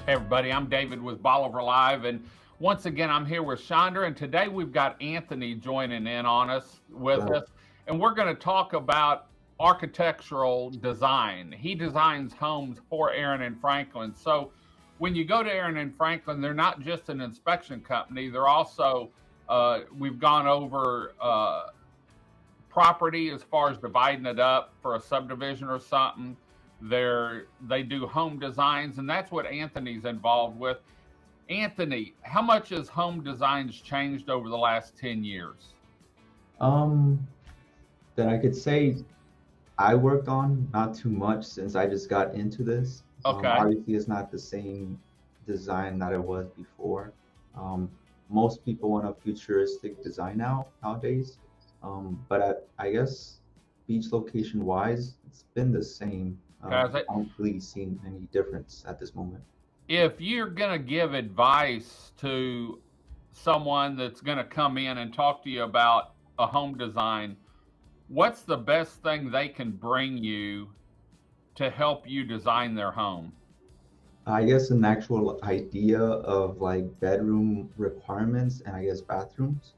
Hey everybody, I'm David with Bolivar Live, and once again I'm here with Chandra, and today we've got Anthony joining in on us with Hello. us, and we're going to talk about architectural design. He designs homes for Aran and Franklin. So when you go to Aran and Franklin, they're not just an inspection company; they're also we've gone over property as far as dividing it up for a subdivision or something. They do home designs, and that's what Anthony's involved with. Anthony, how much has home designs changed over the last 10 years? Um, that I could say I worked on not too much since I just got into this. Okay. Obviously, it's not the same design that it was before. Um, Most people want a futuristic design nowadays. But I guess beach location wise, it's been the same. Has I it? don't really see any difference at this moment. If you're going to give advice to someone that's going to come in and talk to you about a home design, what's the best thing they can bring you to help you design their home? I guess an actual idea of like bedroom requirements and I guess bathrooms.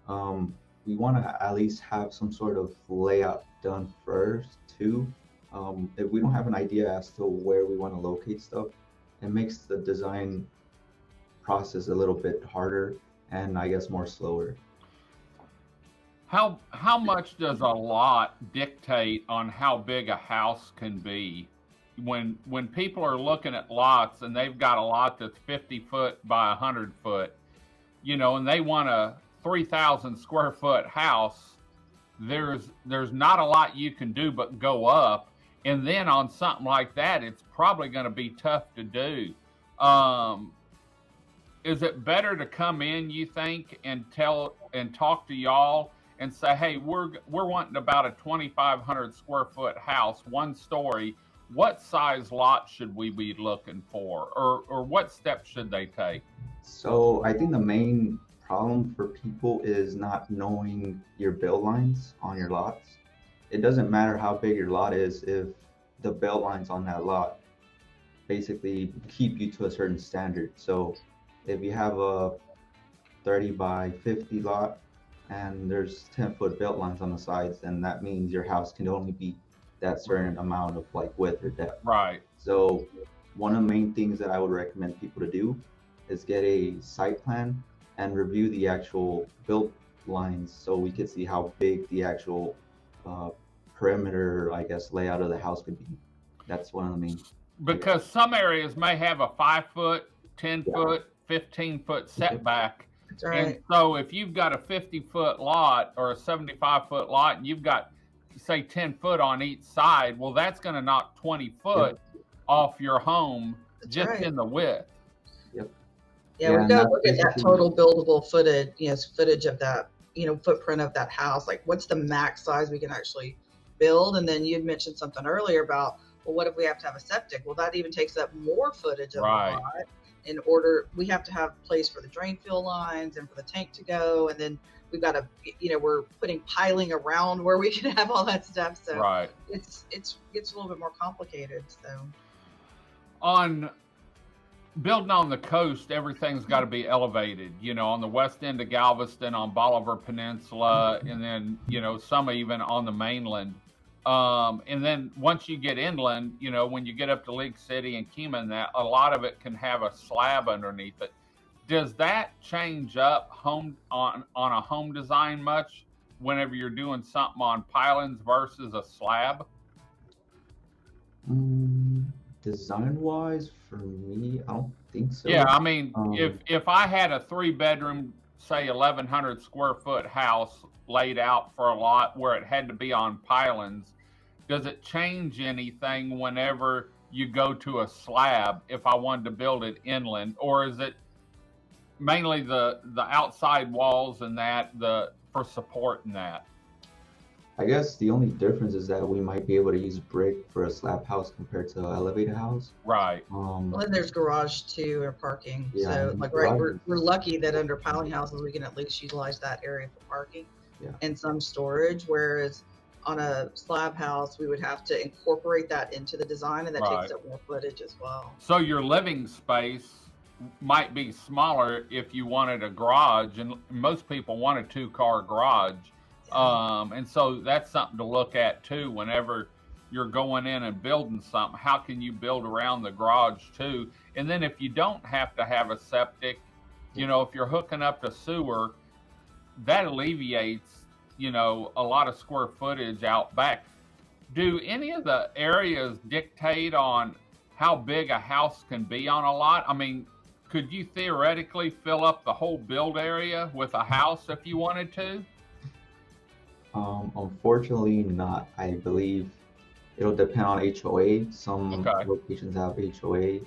Um, we want to at least have some sort of layout done first too. If we don't have an idea as to where we want to locate stuff, it makes the design process a little bit harder and I guess more slower. How much does a lot dictate on how big a house can be? When people are looking at lots and they've got a lot that's 50 foot by 100 foot, and they want a 3,000 square foot house, there's not a lot you can do but go up. And then on something like that, it's probably going to be tough to do. Um, is it better to come in, you think, and talk to y'all and say, hey, we're wanting about a 2,500 square foot house, one story. What size lot should we be looking for, or what steps should they take? So I think the main problem for people is not knowing your build lines on your lots. It doesn't matter how big your lot is if the build lines on that lot basically keep you to a certain standard. So if you have a 30 by 50 lot and there's 10-foot build lines on the sides, then that means your house can only be that certain amount of like width or depth. Right. So one of the main things that I would recommend people to do is get a site plan and review the actual build lines so we could see how big the actual uh, perimeter, I guess, layout of the house could be. That's one of the main. Because some areas may have a 5 foot, 10 Yeah. foot, 15 foot setback. That's And right. so if you've got a 50-foot lot or a 75-foot lot and you've got, say, 10 foot on each side, well, that's going to knock 20 foot off your home That's just right. in the width. Yeah, Yeah, we've and got to that's look at that basically total buildable footage, footage of that, footprint of that house. Like, what's the max size we can actually build? And then you'd mentioned something earlier about, well, what if we have to have a septic? Well, that even takes up more footage of Right. the lot. In order, we have to have place for the drain field lines and for the tank to go, and then we've got to, we're putting piling around where we can have all that stuff. So Right. it's gets a little bit more complicated. So On building on the coast, everything's got to be elevated, on the west end of Galveston, on Bolivar Peninsula, and then, some even on the mainland. And then once you get inland, when you get up to League City and Kemah, that a lot of it can have a slab underneath it. Does that change up home on a home design much whenever you're doing something on pilings versus a slab? Design wise, for me, I don't think so. Yeah, I mean, Um, if I had a 3 bedroom, say 1,100 square foot house laid out for a lot where it had to be on pilings, does it change anything whenever you go to a slab if I wanted to build it inland, or is it mainly the outside walls and that the for supporting that? I guess the only difference is that we might be able to use brick for a slab house compared to an elevator house. Right. well, then there's garage too or parking. Yeah, So and like right, garage we're is- lucky that under piling houses we can at least utilize that area for parking Yeah. and some storage. Whereas on a slab house, we would have to incorporate that into the design, and that Right. takes up more footage as well. So your living space might be smaller if you wanted a garage, and most people want a 2-car garage. And so that's something to look at too whenever you're going in and building something. How can you build around the garage too? And then if you don't have to have a septic, you know, if you're hooking up to sewer, that alleviates, you know, a lot of square footage out back. Do any of the areas dictate on how big a house can be on a lot? I mean, could you theoretically fill up the whole build area with a house if you wanted to? Unfortunately not. I believe it'll depend on HOA. Some Okay. locations have HOAs.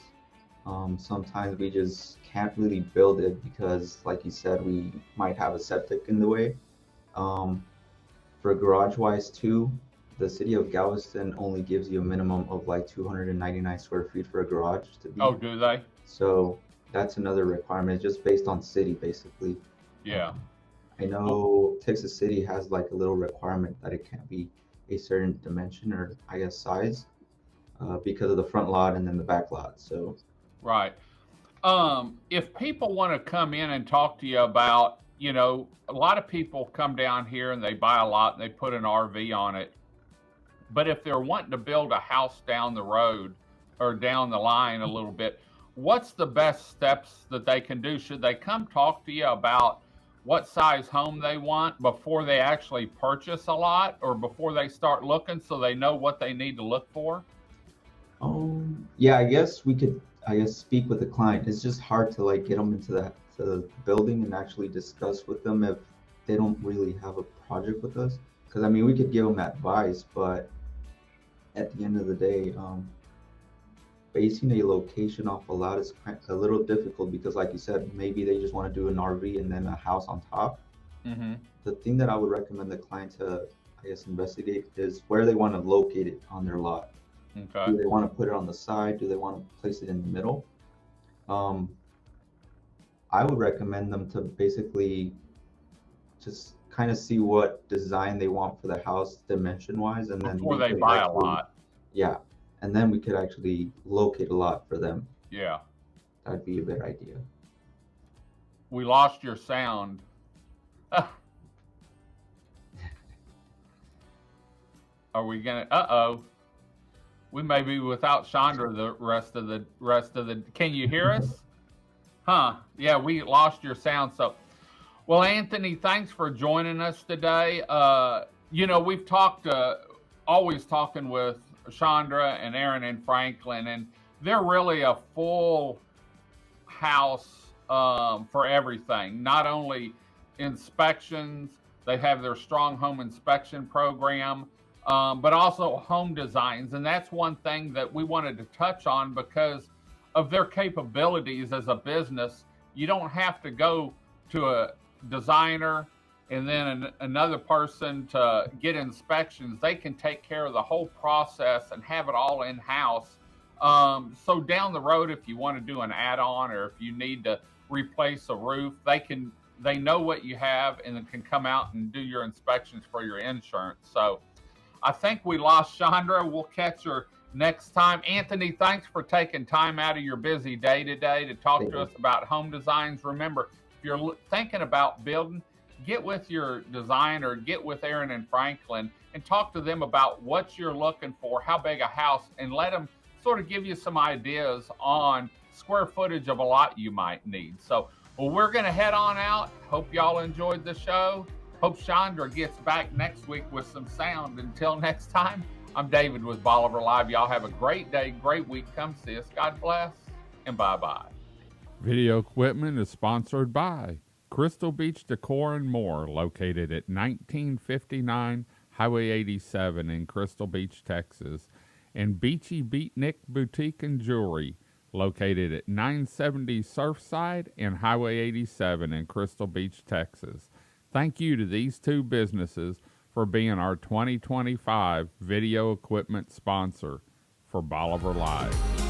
Sometimes we just can't really build it because, like you said, we might have a septic in the way. For garage wise too, the city of Galveston only gives you a minimum of like 299 square feet for a garage to be. Oh, do they? So that's another requirement, just based on city, basically. Yeah. I know Texas City has like a little requirement that it can't be a certain dimension or I guess size because of the front lot and then the back lot. So Right. If people want to come in and talk to you about, you know, a lot of people come down here and they buy a lot and they put an RV on it. But if they're wanting to build a house down the road or down the line a little bit, what's the best steps that they can do? Should they come talk to you about what size home they want before they actually purchase a lot, or before they start looking, so they know what they need to look for? yeah, I guess we could, I guess, speak with the client. It's just hard to like get them into the building and actually discuss with them if they don't really have a project with us. Because I mean, we could give them advice, but at the end of the day, basing a location off a lot is a little difficult because, like you said, maybe they just want to do an RV and then a house on top. Mm-hmm. The thing that I would recommend the client to, I guess, investigate is where they want to locate it on their lot. Okay. Do they want to put it on the side? Do they want to place it in the middle? I would recommend them to basically just kind of see what design they want for the house dimension wise, and then Before they buy a lot. Yeah, and then we could actually locate a lot for them. Yeah. That'd be a good idea. We lost your sound. Are we gonna? Uh-oh. We may be without Chandra the rest of the. Can you hear us? Huh? Yeah, we lost your sound. So, well, Anthony, thanks for joining us today. You know, we've talked, always talking with Chandra and Aran and Franklin, and they're really a full house for everything. Not only inspections, they have their strong home inspection program, but also home designs. And that's one thing that we wanted to touch on because of their capabilities as a business. You don't have to go to a designer and then another person to get inspections. They can take care of the whole process and have it all in-house. So down the road, if you want to do an add-on or if you need to replace a roof, they know what you have and then can come out and do your inspections for your insurance. So I think we lost Chandra. We'll catch her next time. Anthony, thanks for taking time out of your busy day today to talk to us about home designs. Remember, if you're thinking about building, get with your designer, get with Aran and Franklin, and talk to them about what you're looking for, how big a house, and let them sort of give you some ideas on square footage of a lot you might need. So, well, we're going to head on out. Hope y'all enjoyed the show. Hope Chandra gets back next week with some sound. Until next time, I'm David with Bolivar Live. Y'all have a great day, great week. Come see us. God bless, and bye-bye. Video equipment is sponsored by Crystal Beach Decor and More, located at 1959 Highway 87 in Crystal Beach, Texas, and Beachy Beatnik Boutique and Jewelry, located at 970 Surfside and Highway 87 in Crystal Beach, Texas. Thank you to these two businesses for being our 2025 video equipment sponsor for Bolivar Live.